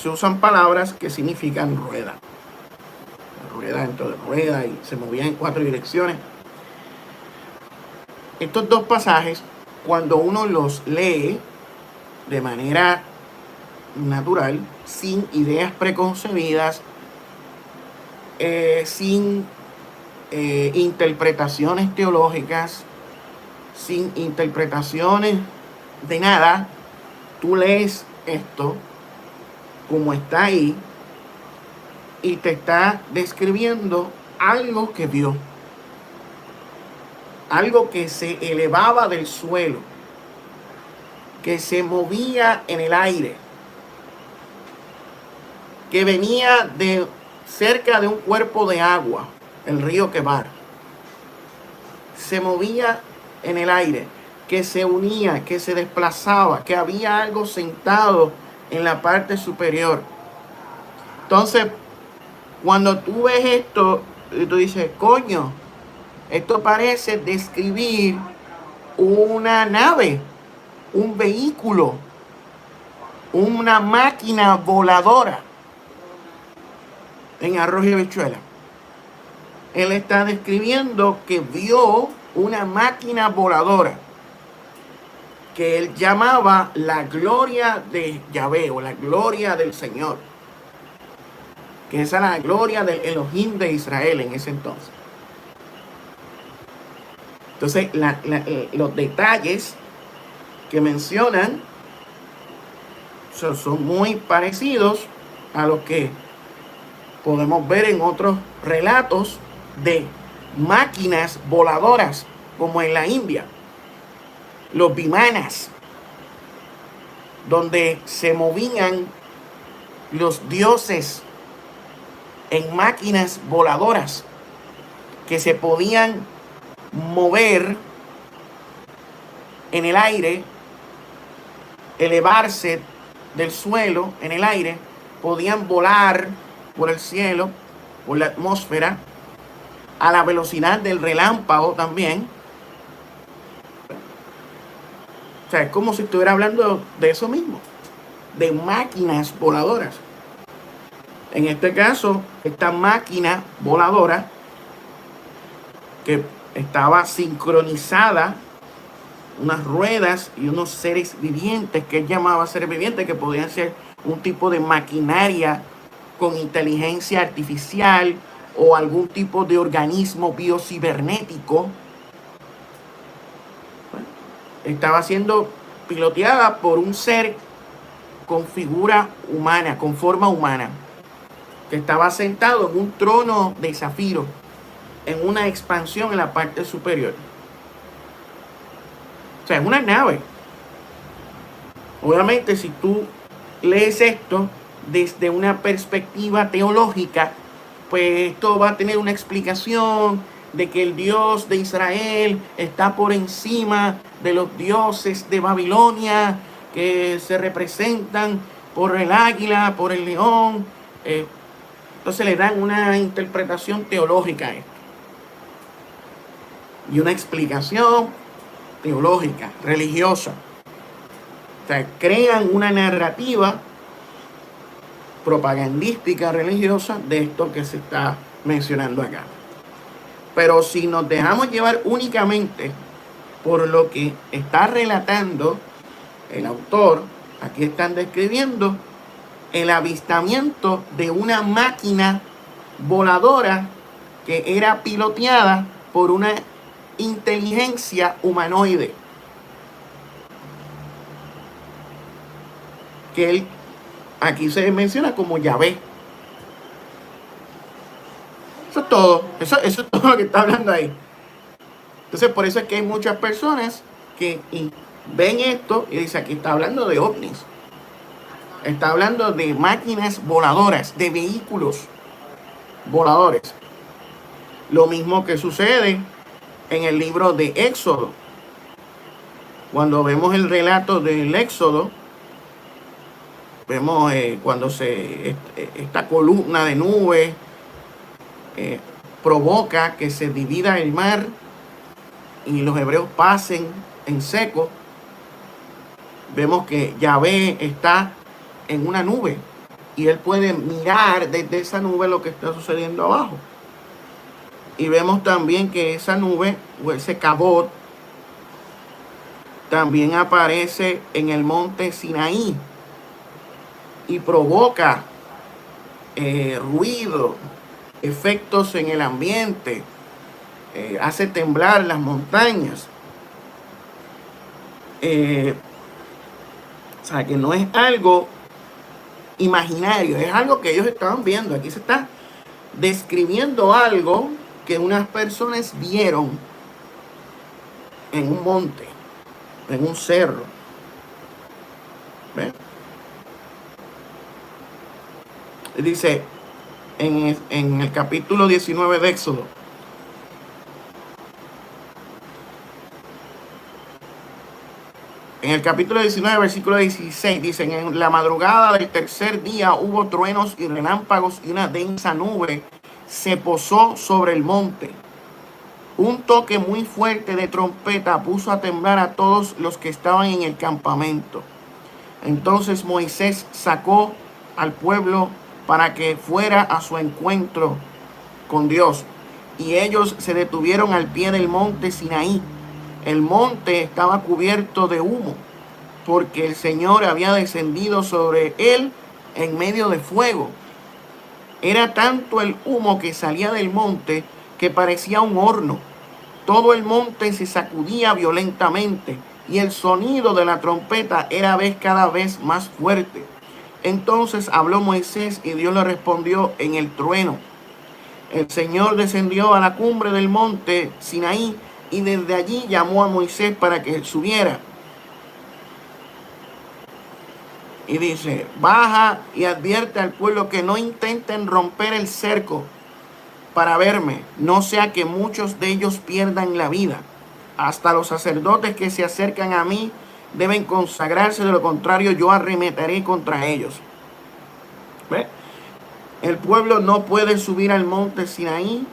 se usan palabras que significan rueda. Rueda dentro de rueda y se movían en 4 direcciones. Estos dos pasajes, cuando uno los lee de manera natural, sin ideas preconcebidas, sin interpretaciones teológicas, sin interpretaciones de nada, tú lees esto como está ahí y te está describiendo algo que vio, algo que se elevaba del suelo, que se movía en el aire, que venía de cerca de un cuerpo de agua, el río Quebar. Se movía en el aire, que se unía, que se desplazaba, que había algo sentado en la parte superior. Entonces, cuando tú ves esto, tú dices, coño, esto parece describir una nave, un vehículo, una máquina voladora en Arroz y Habichuela. Él está describiendo que vio una máquina voladora que él llamaba la gloria de Yahvé o la gloria del Señor, que esa era la gloria del Elohim de Israel en ese entonces. Entonces los detalles que mencionan son muy parecidos a los que podemos ver en otros relatos de máquinas voladoras como en la India, los vimanas, donde se movían los dioses en máquinas voladoras que se podían mover en el aire, elevarse del suelo en el aire, podían volar por el cielo, por la atmósfera, a la velocidad del relámpago también. O sea, es como si estuviera hablando de eso mismo, de máquinas voladoras. En este caso, esta máquina voladora que estaba sincronizada, unas ruedas y unos seres vivientes que él llamaba seres vivientes, que podían ser un tipo de maquinaria con inteligencia artificial o algún tipo de organismo biocibernético, estaba siendo piloteada por un ser con figura humana, con forma humana, que estaba sentado en un trono de zafiro, en una expansión en la parte superior. O sea, es una nave. Obviamente, si tú lees esto desde una perspectiva teológica, pues esto va a tener una explicación de que el Dios de Israel está por encima de los dioses de Babilonia, que se representan por el águila, por el león. Entonces le dan una interpretación teológica a esto. Y una explicación teológica, religiosa. O sea, crean una narrativa propagandística religiosa de esto que se está mencionando acá. Pero si nos dejamos llevar únicamente por lo que está relatando el autor, aquí están describiendo el avistamiento de una máquina voladora que era piloteada por una inteligencia humanoide, que él aquí se menciona como Yahvé. Eso es todo. Eso es todo lo que está hablando ahí. Entonces, por eso es que hay muchas personas que ven esto y dicen, aquí está hablando de ovnis. Está hablando de máquinas voladoras, de vehículos voladores. Lo mismo que sucede en el libro de Éxodo. Cuando vemos el relato del Éxodo, vemos cuando esta columna de nubes provoca que se divida el mar y los hebreos pasen en seco. Vemos que Yahvé está en una nube y él puede mirar desde esa nube lo que está sucediendo abajo. Y vemos también que esa nube o ese Kabod también aparece en el monte Sinaí y provoca ruido, efectos en el ambiente, hace temblar las montañas. O sea, que no es algo imaginario, es algo que ellos estaban viendo. Aquí se está describiendo algo que unas personas vieron en un monte, en un cerro. ¿Ven? Dice en el capítulo 19 de Éxodo: en el capítulo 19, versículo 16, dicen: en la madrugada del tercer día hubo truenos y relámpagos, y una densa nube se posó sobre el monte. Un toque muy fuerte de trompeta puso a temblar a todos los que estaban en el campamento. Entonces Moisés sacó al pueblo para que fuera a su encuentro con Dios, y ellos se detuvieron al pie del monte Sinaí. El monte estaba cubierto de humo, porque el Señor había descendido sobre él en medio de fuego. Era tanto el humo que salía del monte que parecía un horno. Todo el monte se sacudía violentamente, y el sonido de la trompeta era cada vez más fuerte. Entonces habló Moisés, y Dios le respondió en el trueno. El Señor descendió a la cumbre del monte Sinaí, y desde allí llamó a Moisés para que subiera. Y dice: baja y advierte al pueblo que no intenten romper el cerco para verme, no sea que muchos de ellos pierdan la vida. Hasta los sacerdotes que se acercan a mí deben consagrarse, de lo contrario yo arremeteré contra ellos. ¿Ve? El pueblo no puede subir al monte Sinaí,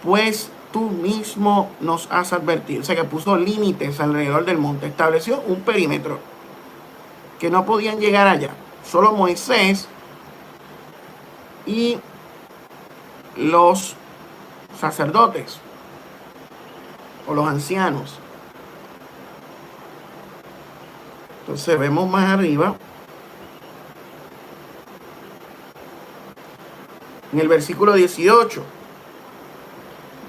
pues tú mismo nos has advertido. O sea, que puso límites alrededor del monte, estableció un perímetro que no podían llegar allá. Solo Moisés y los sacerdotes o los ancianos. Entonces vemos más arriba, en el versículo 18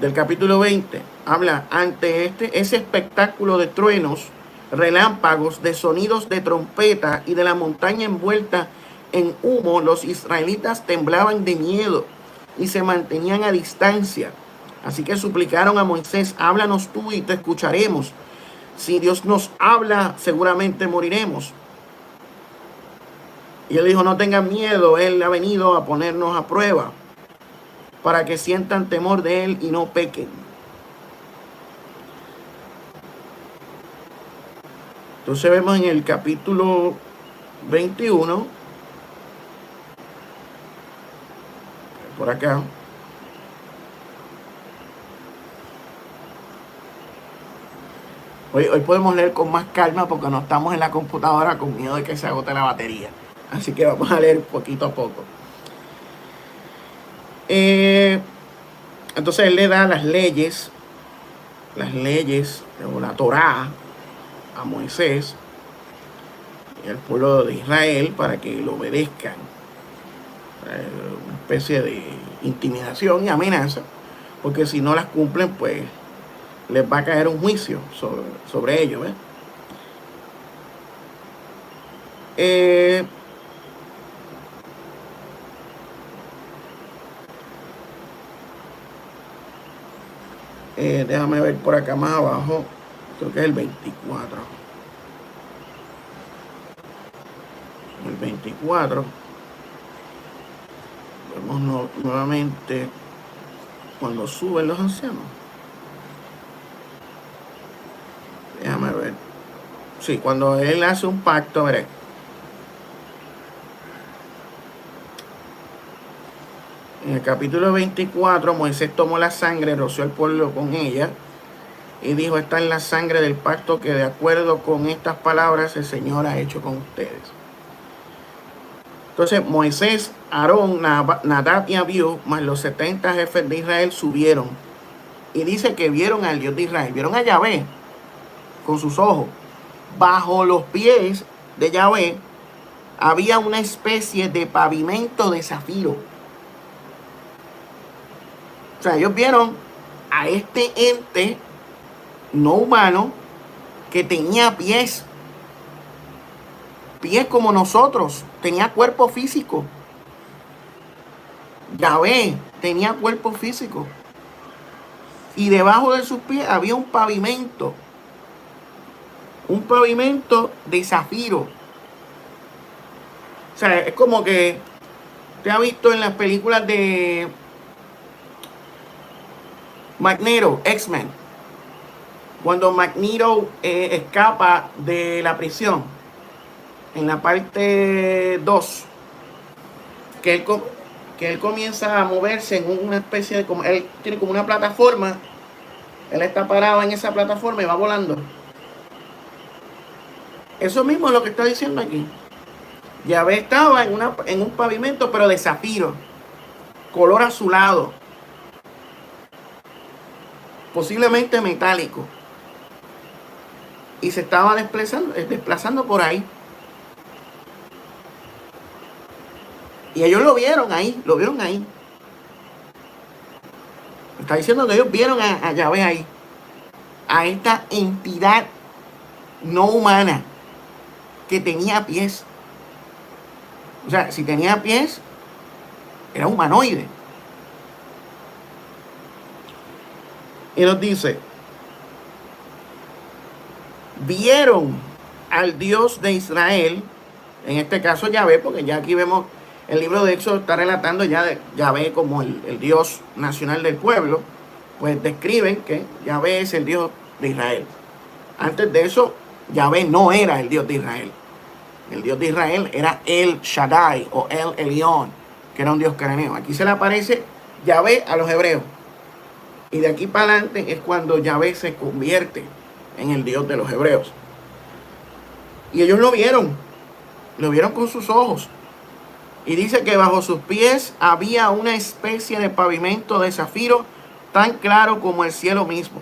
del capítulo 20, habla: ante ese espectáculo de truenos, relámpagos, de sonidos de trompeta y de la montaña envuelta en humo, los israelitas temblaban de miedo y se mantenían a distancia. Así que suplicaron a Moisés: háblanos tú y te escucharemos. Si Dios nos habla, seguramente moriremos. Y él dijo: no tengan miedo, él ha venido a ponernos a prueba, para que sientan temor de él y no pequen. Entonces vemos en el capítulo 21, por acá, hoy podemos leer con más calma porque no estamos en la computadora con miedo de que se agote la batería. Así que vamos a leer poquito a poco. Entonces él le da las leyes o la Torá a Moisés y al pueblo de Israel para que lo obedezcan. Una especie de intimidación y amenaza, porque si no las cumplen, pues les va a caer un juicio sobre ellos. Déjame ver por acá más abajo, creo que es el 24. El 24 vemos nuevamente cuando suben los ancianos. Déjame ver. Sí, cuando él hace un pacto, veré. En el capítulo 24, Moisés tomó la sangre, roció al pueblo con ella y dijo: esta es la sangre del pacto que de acuerdo con estas palabras el Señor ha hecho con ustedes. Entonces Moisés, Aarón, Nadab y Abiú, más los 70 jefes de Israel subieron. Y dice que vieron al Dios de Israel, vieron a Yahvé con sus ojos. Bajo los pies de Yahvé había una especie de pavimento de zafiro. O sea, ellos vieron a este ente no humano que tenía pies como nosotros, tenía cuerpo físico. Yahvé tenía cuerpo físico. Y debajo de sus pies había un pavimento de zafiro. O sea, es como que te ha visto en las películas de Magneto, X-Men, cuando Magneto escapa de la prisión, en la parte 2, que él comienza a moverse en una especie de, como él tiene como una plataforma, él está parado en esa plataforma y va volando. Eso mismo es lo que está diciendo aquí. Yahvé estaba en un pavimento, pero de zafiro, color azulado, posiblemente metálico, y se estaba desplazando por ahí. Y ellos lo vieron ahí. Está diciendo que ellos vieron a Yahvé ahí, a esta entidad no humana que tenía pies. O sea, si tenía pies, era humanoide. Y nos dice, vieron al Dios de Israel, en este caso Yahvé, porque ya aquí vemos, el libro de Éxodo está relatando ya de Yahvé como el Dios nacional del pueblo, pues describen que Yahvé es el Dios de Israel. Antes de eso, Yahvé no era el Dios de Israel. El Dios de Israel era El Shaddai o El Elyon, que era un Dios cananeo. Aquí se le aparece Yahvé a los hebreos. Y de aquí para adelante es cuando Yahvé se convierte en el Dios de los hebreos. Y ellos lo vieron con sus ojos. Y dice que bajo sus pies había una especie de pavimento de zafiro tan claro como el cielo mismo.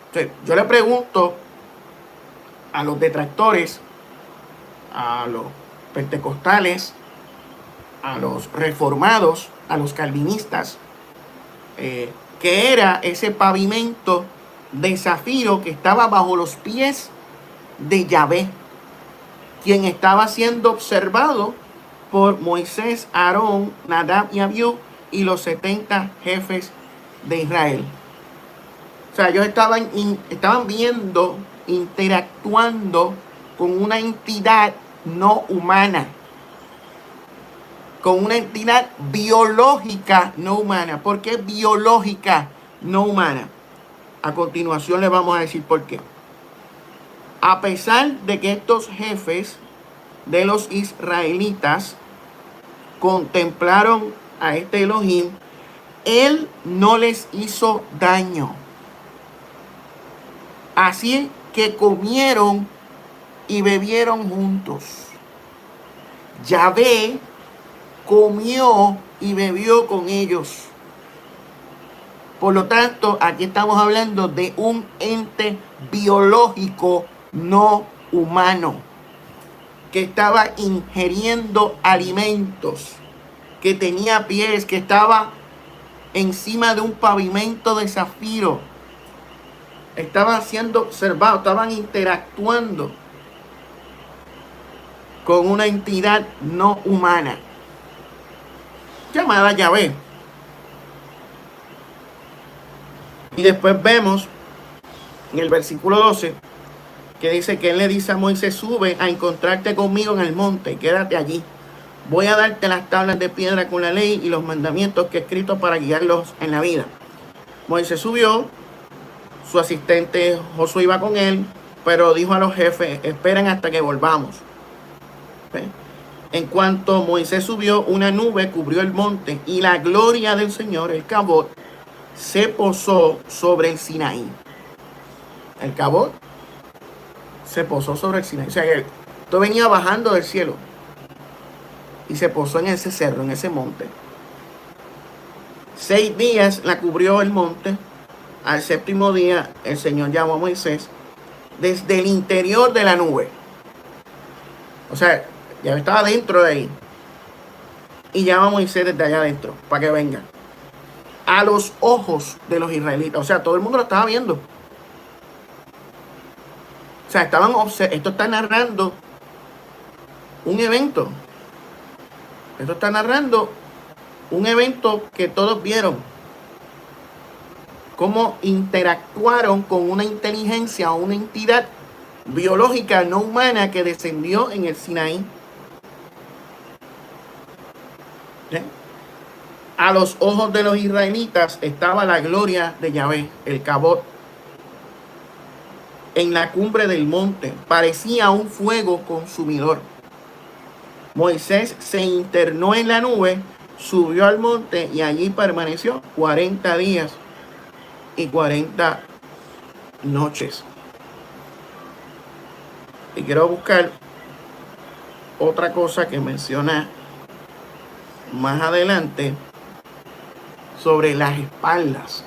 Entonces, yo le pregunto a los detractores, a los pentecostales, a los reformados, a los calvinistas, que era ese pavimento de zafiro que estaba bajo los pies de Yahvé, quien estaba siendo observado por Moisés, Aarón, Nadab y Abiú y los 70 jefes de Israel. O sea, ellos estaban viendo, interactuando con una entidad no humana, con una entidad biológica no humana. ¿Por qué biológica no humana? A continuación les vamos a decir por qué. A pesar de que estos jefes de los israelitas contemplaron a este Elohim, él no les hizo daño. Así que comieron y bebieron juntos. Yahvé comió y bebió con ellos. Por lo tanto, aquí estamos hablando de un ente biológico no humano que estaba ingiriendo alimentos, que tenía pies, que estaba encima de un pavimento de zafiro. Estaban siendo observados, estaban interactuando con una entidad no humana llamada Yahvé. Y después vemos en el versículo 12 que dice que él le dice a Moisés: sube a encontrarte conmigo en el monte y quédate allí. Voy a darte las tablas de piedra con la ley y los mandamientos que he escrito para guiarlos en la vida. Moisés subió, su asistente Josué iba con él, pero dijo a los jefes: esperen hasta que volvamos. En cuanto Moisés subió, una nube cubrió el monte y la gloria del Señor, el Cabot, se posó sobre el Sinaí. El Cabot se posó sobre el Sinaí. O sea, esto venía bajando del cielo. y se posó en ese cerro, en ese monte. 6 días la cubrió el monte. Al séptimo día el Señor llamó a Moisés desde el interior de la nube. O sea, ya estaba dentro de ahí. Y llama a Moisés desde allá adentro para que venga. A los ojos de los israelitas. O sea, todo el mundo lo estaba viendo. O sea, esto está narrando un evento. Esto está narrando un evento que todos vieron. Cómo interactuaron con una inteligencia o una entidad biológica no humana que descendió en el Sinaí. ¿Sí? A los ojos de los israelitas estaba la gloria de Yahvé, el Cabot. En la cumbre del monte parecía un fuego consumidor. Moisés se internó en la nube, subió al monte y allí permaneció 40 días y 40 noches. Y quiero buscar otra cosa que menciona más adelante sobre las espaldas.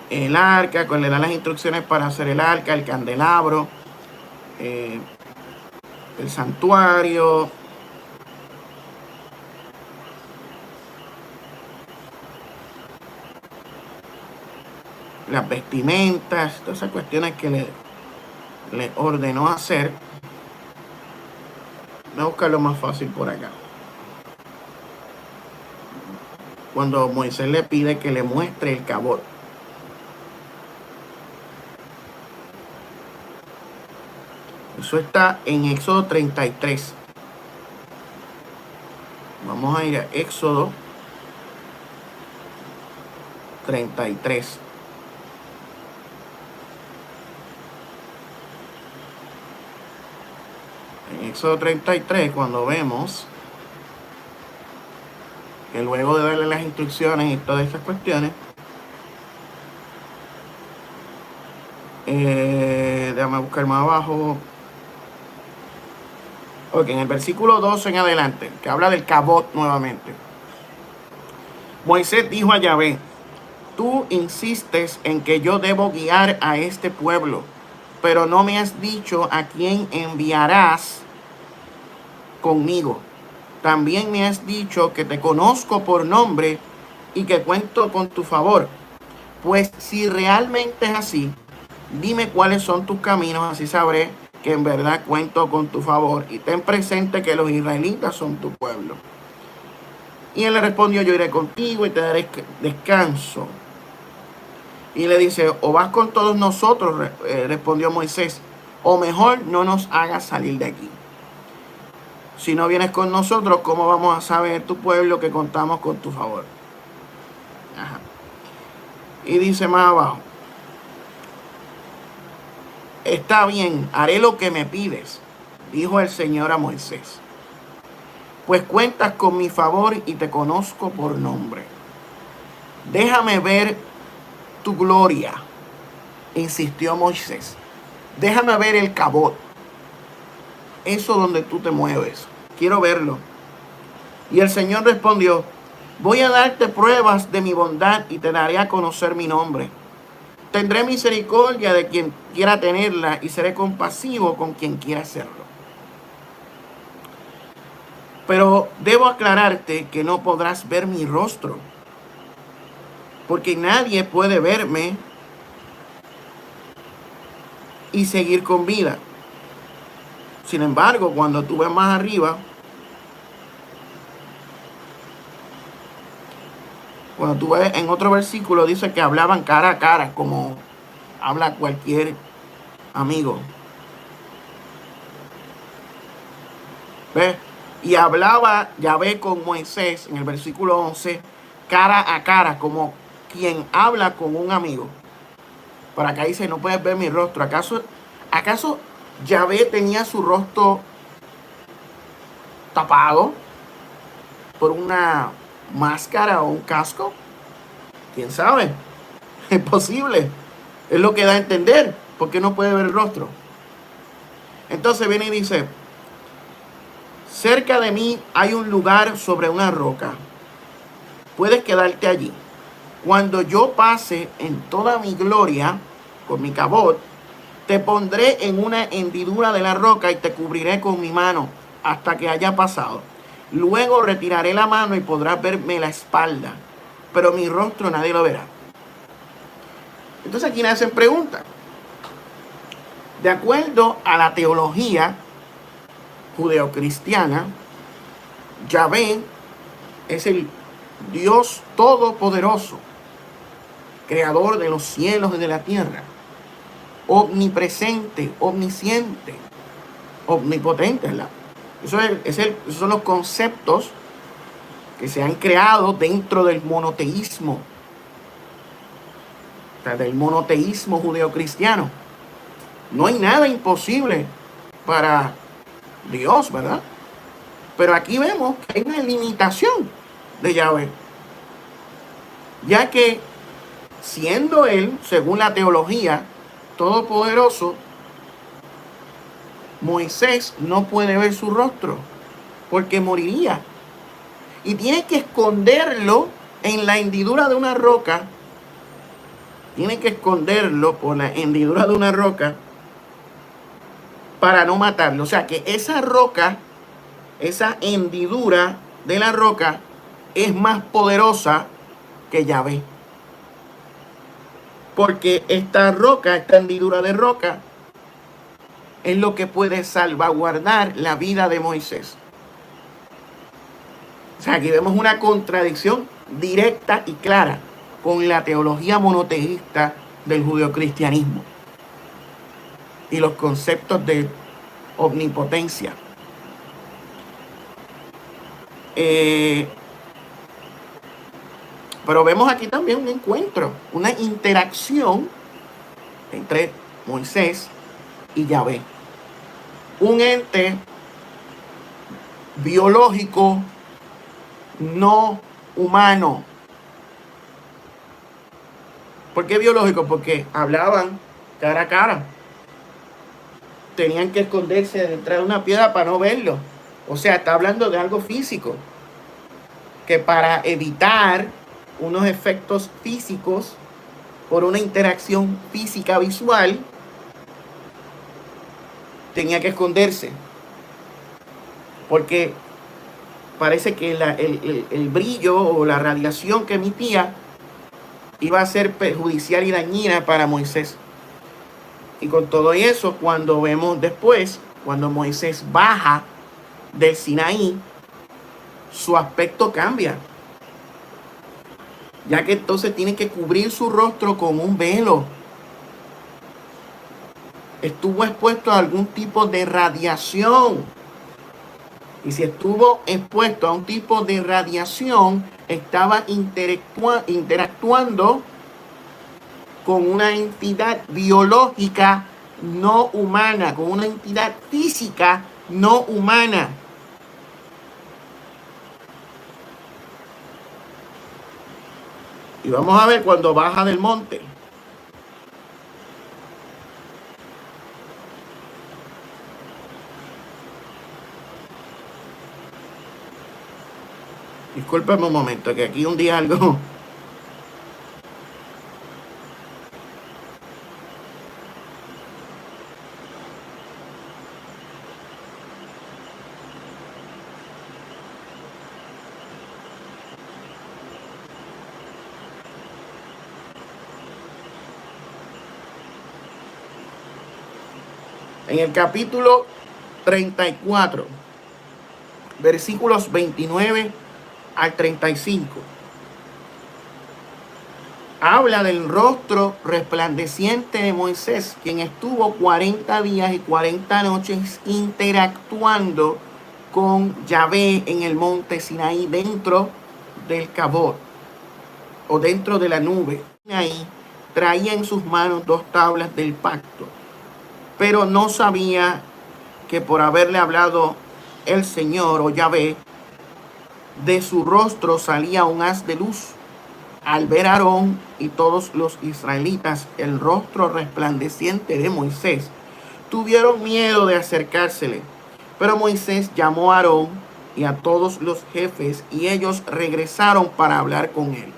El arca, cuando le dan las instrucciones para hacer el arca, el candelabro, el santuario, las vestimentas, todas esas cuestiones que le ordenó hacer. Voy a buscar lo más fácil por acá. Cuando Moisés le pide que le muestre el Cabot. Eso está en Éxodo 33. Vamos a ir a Éxodo 33. En Éxodo 33, cuando vemos que luego de darle las instrucciones y todas estas cuestiones, déjame buscar más abajo. Ok, en el versículo 12 en adelante, que habla del Cabot nuevamente. Moisés dijo a Yahvé: tú insistes en que yo debo guiar a este pueblo, pero no me has dicho a quién enviarás conmigo. También me has dicho que te conozco por nombre y que cuento con tu favor. Pues si realmente es así, dime cuáles son tus caminos, así sabré que en verdad cuento con tu favor. Y ten presente que los israelitas son tu pueblo. Y él le respondió: yo iré contigo y te daré descanso. Y le dice: o vas con todos nosotros, respondió Moisés, o mejor no nos hagas salir de aquí. Si no vienes con nosotros, ¿cómo vamos a saber tu pueblo que contamos con tu favor? Ajá. Y dice más abajo: está bien, haré lo que me pides, dijo el Señor a Moisés, pues cuentas con mi favor y te conozco por nombre. Déjame ver tu gloria, insistió Moisés. Déjame ver el Cabot, eso donde tú te mueves. Quiero verlo. Y el Señor respondió: voy a darte pruebas de mi bondad y te daré a conocer mi nombre. Tendré misericordia de quien quiera tenerla y seré compasivo con quien quiera serlo. Pero debo aclararte que no podrás ver mi rostro, porque nadie puede verme y seguir con vida. Sin embargo, cuando tú ves más arriba, cuando tú ves en otro versículo, dice que hablaban cara a cara, como habla cualquier amigo. ¿Ves? Y hablaba Yahvé con Moisés, en el versículo 11, cara a cara, como quien habla con un amigo. Por acá dice: no puedes ver mi rostro. ¿Acaso Yahvé tenía su rostro tapado por una máscara o un casco? ¿Quién sabe? Es posible. Es lo que da a entender, porque no puede ver el rostro. Entonces viene y dice: cerca de mí hay un lugar sobre una roca. Puedes quedarte allí. Cuando yo pase en toda mi gloria con mi cabot, te pondré en una hendidura de la roca y te cubriré con mi mano hasta que haya pasado. Luego retiraré la mano y podrás verme la espalda, pero mi rostro nadie lo verá. Entonces aquí nacen preguntas. De acuerdo a la teología judeocristiana, Yahvé es el Dios todopoderoso, creador de los cielos y de la tierra, omnipresente, omnisciente, omnipotente, ¿verdad? Esos son los conceptos que se han creado dentro del monoteísmo, o sea, del monoteísmo judeocristiano. No hay nada imposible para Dios, ¿verdad? Pero aquí vemos que hay una limitación de Yahvé, ya que siendo Él, según la teología, todopoderoso, Moisés no puede ver su rostro porque moriría. Y tiene que esconderlo en la hendidura de una roca. Tiene que esconderlo por la hendidura de una roca para no matarlo. O sea que esa roca, esa hendidura de la roca es más poderosa que Yahvé. Porque esta roca, esta hendidura de roca, es lo que puede salvaguardar la vida de Moisés. O sea, aquí vemos una contradicción directa y clara con la teología monoteísta del judeocristianismo y los conceptos de omnipotencia. Pero vemos aquí también un encuentro, una interacción entre Moisés y Yahvé. Un ente biológico no humano. ¿Por qué biológico? Porque hablaban cara a cara. Tenían que esconderse detrás de una piedra para no verlo. O sea, está hablando de algo físico. Que para evitar unos efectos físicos por una interacción física visual, tenía que esconderse. Porque parece que el brillo o la radiación que emitía iba a ser perjudicial y dañina para Moisés. Y con todo eso, cuando vemos después, cuando Moisés baja del Sinaí, su aspecto cambia. Ya que entonces tiene que cubrir su rostro con un velo. Estuvo expuesto a algún tipo de radiación. Y si estuvo expuesto a un tipo de radiación, estaba interactuando con una entidad biológica no humana, con una entidad física no humana. Y vamos a ver cuando baja del monte. Discúlpeme un momento, que aquí un día algo... En el capítulo 34, versículos 29 al 35, habla del rostro resplandeciente de Moisés, quien estuvo 40 días y 40 noches interactuando con Yahvé en el monte Sinaí, dentro del Cabot, o dentro de la nube. Ahí traía en sus manos 2 tablas del pacto, pero no sabía que por haberle hablado el Señor o Yahvé, de su rostro salía un haz de luz. Al ver a Aarón y todos los israelitas el rostro resplandeciente de Moisés, tuvieron miedo de acercársele. Pero Moisés llamó a Aarón y a todos los jefes, y ellos regresaron para hablar con él.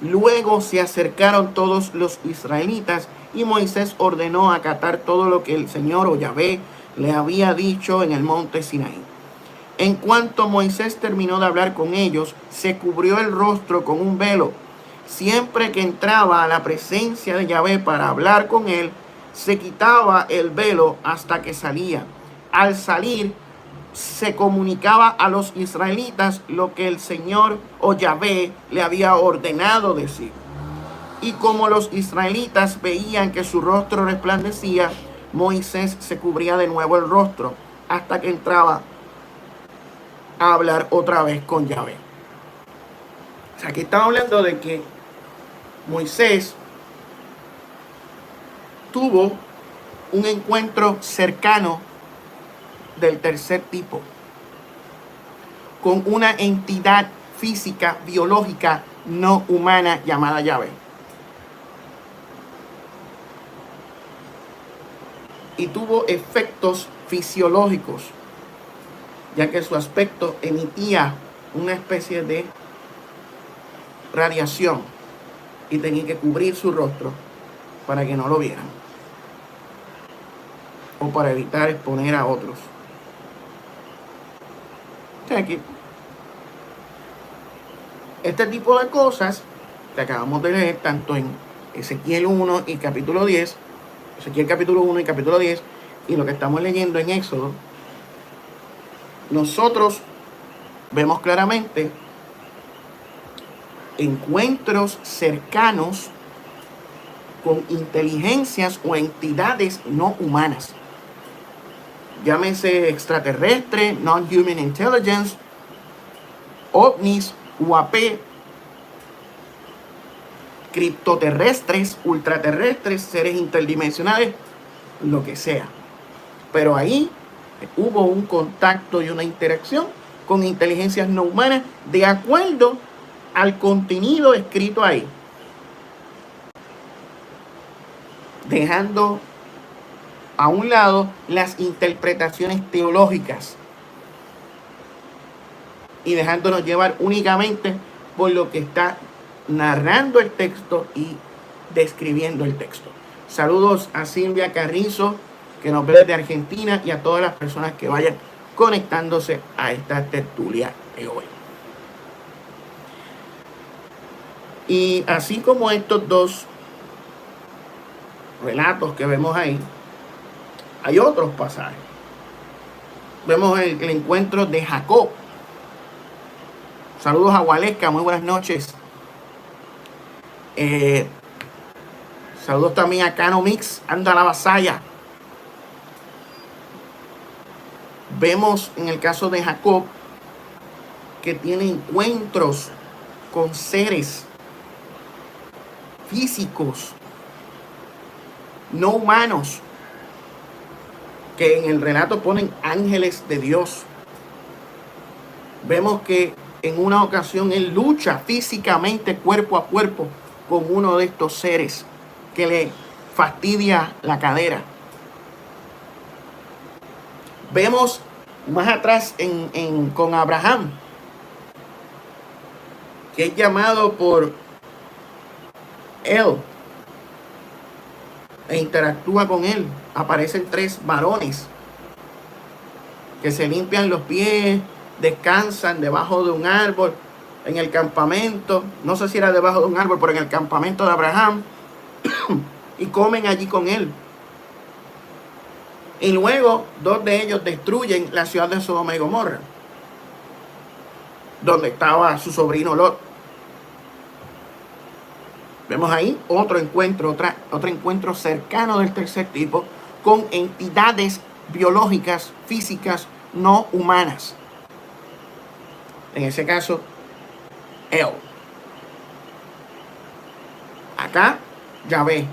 Luego se acercaron todos los israelitas, y Moisés ordenó acatar todo lo que el Señor o Yahvé le había dicho en el monte Sinaí. En cuanto Moisés terminó de hablar con ellos, se cubrió el rostro con un velo. Siempre que entraba a la presencia de Yahvé para hablar con él, se quitaba el velo hasta que salía. Al salir, se comunicaba a los israelitas lo que el Señor o Yahvé le había ordenado decir. Y como los israelitas veían que su rostro resplandecía, Moisés se cubría de nuevo el rostro hasta que entraba a hablar otra vez con Yahvé. O sea, aquí estamos hablando de que Moisés tuvo un encuentro cercano del tercer tipo con una entidad física, biológica, no humana llamada Yahvé. Y tuvo efectos fisiológicos, ya que su aspecto emitía una especie de radiación y tenía que cubrir su rostro para que no lo vieran o para evitar exponer a otros. Aquí, este tipo de cosas que acabamos de leer tanto en Ezequiel 1 y capítulo 10, Ezequiel capítulo 1 y capítulo 10, y lo que estamos leyendo en Éxodo, nosotros vemos claramente encuentros cercanos con inteligencias o entidades no humanas. Llámese extraterrestre, non-human intelligence, ovnis, UAP, criptoterrestres, ultraterrestres, seres interdimensionales, lo que sea. Pero ahí hubo un contacto y una interacción con inteligencias no humanas de acuerdo al contenido escrito ahí, dejando a un lado las interpretaciones teológicas y dejándonos llevar únicamente por lo que está narrando el texto y describiendo el texto. Saludos a Silvia Carrizo, que nos ve desde Argentina, y a todas las personas que vayan conectándose a esta tertulia de hoy. Y así como estos dos relatos que vemos ahí, hay otros pasajes. Vemos el encuentro de Jacob. Saludos a Gualesca, muy buenas noches. Saludos también a Cano Mix, anda la vasalla. Vemos en el caso de Jacob que tiene encuentros con seres físicos, no humanos, que en el relato ponen ángeles de Dios. Vemos que en una ocasión él lucha físicamente, cuerpo a cuerpo, con uno de estos seres que le fastidia la cadera. Vemos más atrás con Abraham, que es llamado por él e interactúa con él. Aparecen 3 varones que se limpian los pies, descansan debajo de un árbol en el campamento. No sé si era debajo de un árbol, pero en el campamento de Abraham y comen allí con él. Y luego 2 de ellos destruyen la ciudad de Sodoma y Gomorra, donde estaba su sobrino Lot. Vemos ahí otro encuentro cercano del tercer tipo con entidades biológicas, físicas, no humanas. En ese caso, él. Acá, Yahvé.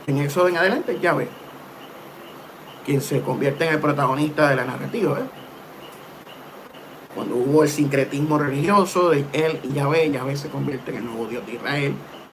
En eso en adelante, Yahvé, quien se convierte en el protagonista de la narrativa, Cuando hubo el sincretismo religioso de él y Yahvé, Yahvé se convierte en el nuevo Dios de Israel.